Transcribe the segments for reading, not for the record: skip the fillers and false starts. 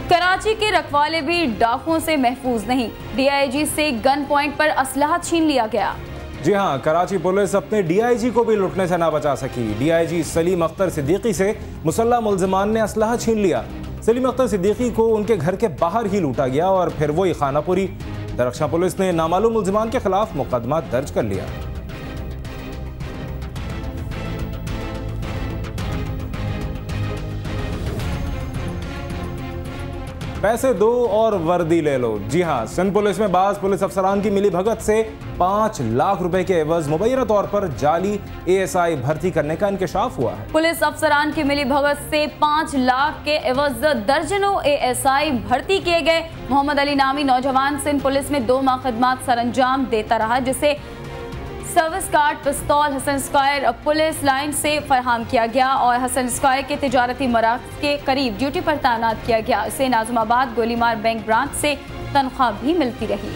कराची के रखवाले भी डाकुओं से महफूज नहीं, डीआईजी से गन पॉइंट पर असलहा छीन लिया गया। जी हां, कराची पुलिस अपने डीआईजी को भी लुटने से ना बचा सकी। डीआईजी सलीम अख्तर सिद्दीकी से मुसल्लह मुल्जिमान ने असलहा छीन लिया। सलीम अख्तर सिद्दीकी को उनके घर के बाहर ही लूटा गया और फिर वही खानापुरी। दरख्शां पुलिस ने नामालूम मुल्जिमान के खिलाफ मुकदमा दर्ज कर लिया। पैसे दो और वर्दी ले लो। जी हां, सिंध पुलिस में बाज पुलिस अफसरान की मिली भगत से 5 लाख रुपए के एवज मुबैना तौर पर जाली एएसआई भर्ती करने का इंकशाफ हुआ है। पुलिस अफसरान की मिली भगत से 5 लाख के एवज दर्जनों एएसआई भर्ती किए गए। मोहम्मद अली नामी नौजवान सिंध पुलिस में 2 माह खदमात सरअंजाम देता रहा, जिसे सर्विस कार्ड पिस्तौल हसन स्क्वायर पुलिस लाइन से फराहम किया गया और हसन स्क्वायर के तिजारती मराकज़ के करीब ड्यूटी पर तैनात किया गया। इसे नाज़िमाबाद गोलीमार बैंक ब्रांच से तनख्वाह भी मिलती रही।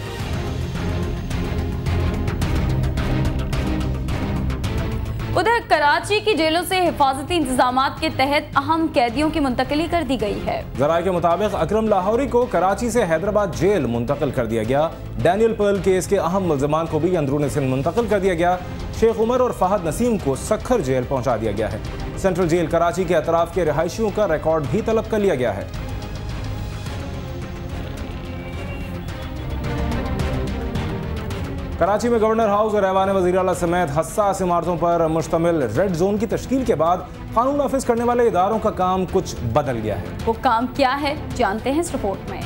उधर कराची की जेलों से हिफाजती इंतजामात के तहत अहम कैदियों की मुंतकिली कर दी गई है। ज़राए के मुताबिक अकरम लाहौरी को कराची से हैदराबाद जेल मुंतकिल कर दिया गया। डैनियल पर्ल केस के अहम मुल्जिमान को भी अंदरून सिंध मुंतकिल कर दिया गया। शेख उमर और फहद नसीम को सखर जेल पहुंचा दिया गया है। सेंट्रल जेल कराची के अतराफ के रिहायशियों का रिकॉर्ड भी तलब कर लिया गया है। कराची में गवर्नर हाउस और ऐवान वज़ीर आला समेत हसास इमारतों पर मुश्तमिल रेड जोन की तश्कील के बाद कानून नाफिज करने वाले इदारों का काम कुछ बदल गया है। वो काम क्या है, जानते हैं इस रिपोर्ट में।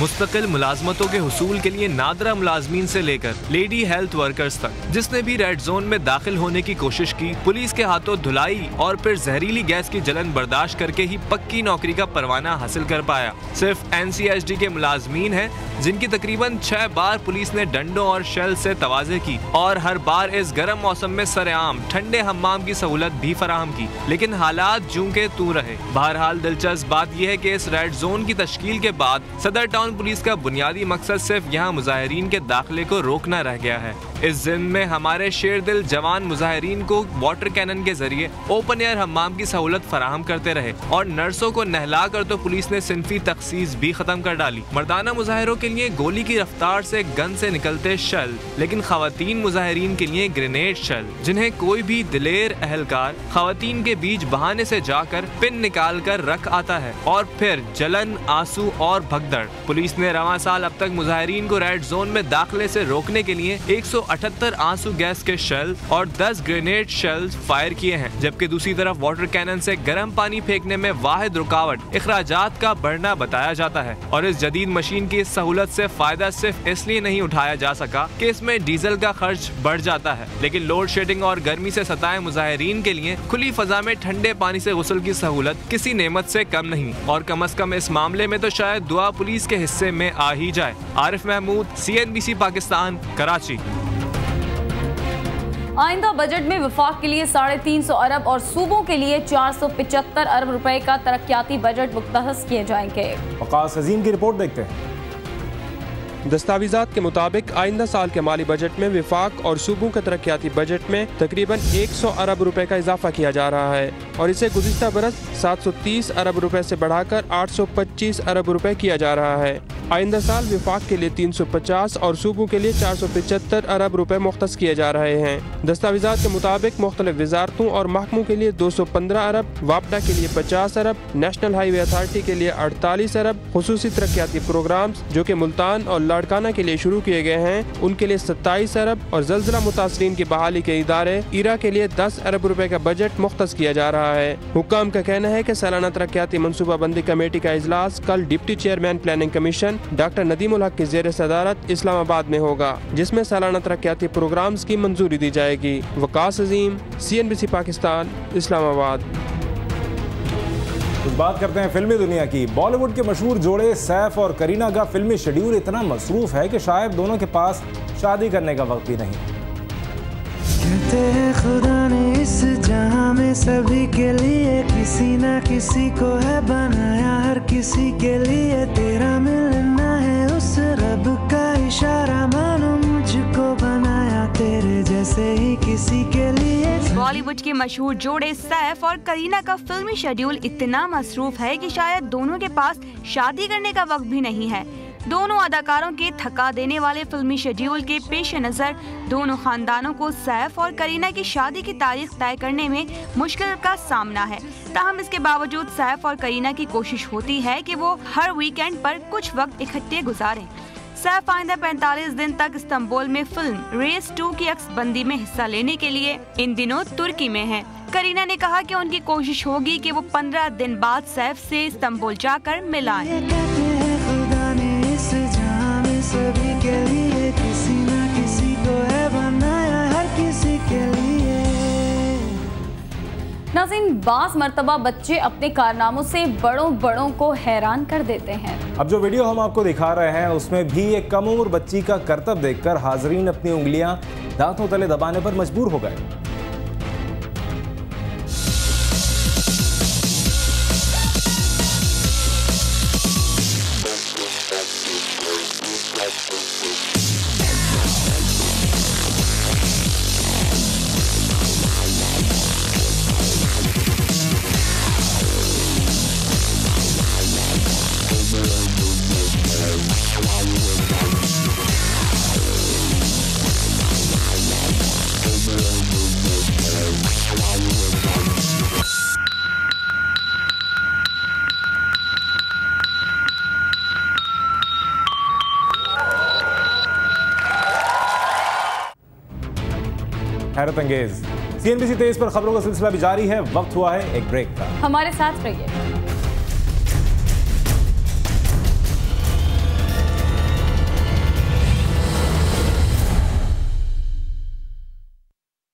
मुस्तकिल मुलाजमतों के हुसूल के लिए नादरा मुलाजमीन से लेकर लेडी हेल्थ वर्कर्स तक जिसने भी रेड जोन में दाखिल होने की कोशिश की, पुलिस के हाथों धुलाई और फिर जहरीली गैस की जलन बर्दाश्त करके ही पक्की नौकरी का परवाना हासिल कर पाया। सिर्फ NCHD के मुलाजमीन हैं जिनकी तकरीबन 6 बार पुलिस ने डंडों और शेल से तवाज़े की और हर बार इस गर्म मौसम में सरेआम ठंडे हम्माम की सहूलत भी फराहम की, लेकिन हालात जूं के तूं रहे। बहरहाल दिलचस्प बात यह है कि इस रेड जोन की तश्कील के बाद सदर टाउन पुलिस का बुनियादी मकसद सिर्फ यहाँ मुजाहिरीन के दाखिले को रोकना रह गया है। इस जिम्मे में हमारे शेर दिल जवान मुजाहिरीन को वाटर कैनन के जरिए ओपन एयर हम्माम की सहूलत फराहम करते रहे और नर्सों को नहला कर तो पुलिस ने सिंफी तखसीस भी खत्म कर डाली। मर्दाना मुजाहिरों के लिए गोली की रफ्तार से गन से निकलते शेल, लेकिन खवातीन मुजाहिरीन के लिए ग्रेनेड शेल, जिन्हें कोई भी दिलेर अहलकार खवातीन के बीच बहाने से जाकर पिन निकाल कर रख आता है और फिर जलन, आंसू और भगदड़। पुलिस ने रवां साल अब तक मुजाहिरीन को रेड जोन में दाखिले से रोकने के लिए 178 आंसू गैस के शेल और 10 ग्रेनेड शेल्स फायर किए हैं, जबकि दूसरी तरफ वाटर कैनन से गर्म पानी फेंकने में वाहिद रुकावट इखराजात का बढ़ना बताया जाता है। और इस जदीद मशीन की इस सहूलत से फायदा सिर्फ इसलिए नहीं उठाया जा सका कि इसमें डीजल का खर्च बढ़ जाता है, लेकिन लोड शेडिंग और गर्मी से सताए मुजाहिरीन के लिए खुली फजा में ठंडे पानी से गुस्ल की सहूलत किसी नेमत से कम नहीं। और कम अज कम इस मामले में तो शायद दुआ पुलिस के हिस्से में आ ही जाए। आरिफ महमूद, CNBC पाकिस्तान, कराची। आइंदा बजट में वफाक के लिए 350 अरब और सूबों के लिए 475 अरब रुपए का तरक्याती बजट मुख्तस किए जाएंगे। वकास अजीम की रिपोर्ट देखते हैं। दस्तावेज़ात के मुताबिक आइंदा साल के माली बजट में विफाक और सूबों के तरक्याती बजट में तकरीबन 100 अरब रुपए का इजाफा किया जा रहा है और इसे गुज़िश्ता बरस 730 अरब रुपए से बढ़ाकर 825 अरब रुपए किया जा रहा है। आइंदा साल विफाक के लिए 350 और सूबों के लिए 475 अरब रुपए मुख्तस किए जा रहे हैं। दस्तावेज़ात के मुताबिक मुख्तलिफ वजारतों और महकमों के लिए 215 अरब, वापडा के लिए 50 अरब, नेशनल हाईवे अथॉरिटी के लिए 48 अरब, खुसूसी तरक्याती प्रोग्राम्स जो कि मुल्तान और लाड़काना के लिए शुरू किए गए हैं उनके लिए 27 अरब और जल्जला मुतासरीन की बहाली के इदारे इरा के लिए 10 अरब रुपए का बजट मुख्तस किया जा रहा है। हुक्काम का कहना है कि सालाना तरक्याती मनसूबाबंदी कमेटी का इजलास कल deputy chairman planning commission doctor Nadeem ul Haq की ज़ेर सदारत इस्लामाबाद में होगा, जिसमें सालाना तरक्याती प्रोग्राम्स की मंजूरी दी जाएगी। वकास अजीम, CNBC पाकिस्तान, इस्लामाबाद। कुछ बात करते हैं फिल्मी दुनिया की। बॉलीवुड के मशहूर जोड़े सैफ और करीना का फिल्मी शेड्यूल इतना मसरूफ है कि शायद दोनों के पास शादी करने का वक्त भी नहीं। कहते हैं खुदा ने इस जहां में सभी के लिए किसी ना किसी को है बनाया, हर किसी के लिए तेरा मिलना है उस रब का इशारा, मानो मुझको बनाया। जैसे ही किसी के लिए। बॉलीवुड के मशहूर जोड़े सैफ और करीना का फिल्मी शेड्यूल इतना मसरूफ है कि शायद दोनों के पास शादी करने का वक्त भी नहीं है। दोनों अदाकारों के थका देने वाले फिल्मी शेड्यूल के पेश नज़र दोनों खानदानों को सैफ और करीना की शादी की तारीख तय करने में मुश्किल का सामना है। ताहम इसके बावजूद सैफ और करीना की कोशिश होती है कि वो हर वीकेंड पर कुछ वक्त इकट्ठे गुजारें। सैफ आइंदा 45 दिन तक इस्तांबुल में फिल्म रेस 2 की अक्सबंदी में हिस्सा लेने के लिए इन दिनों तुर्की में हैं। करीना ने कहा कि उनकी कोशिश होगी कि वो 15 दिन बाद सैफ से इस्तांबुल जाकर मिलाएं। सभी के लिए किसी ना किसी को है बनाया, हर किसी के लिए। नाज़रीन, बास मर्तबा बच्चे अपने कारनामों से बड़ों को हैरान कर देते हैं। अब जो वीडियो हम आपको दिखा रहे हैं उसमें भी एक कम उम्र बच्ची का करतब देखकर हाजरीन अपनी उंगलियां दांतों तले दबाने पर मजबूर हो गए। हैरत अंगेज। CNBC 23 पर खबरों का सिलसिला भी जारी है। वक्त हुआ है एक ब्रेक का। हमारे साथ रहिए।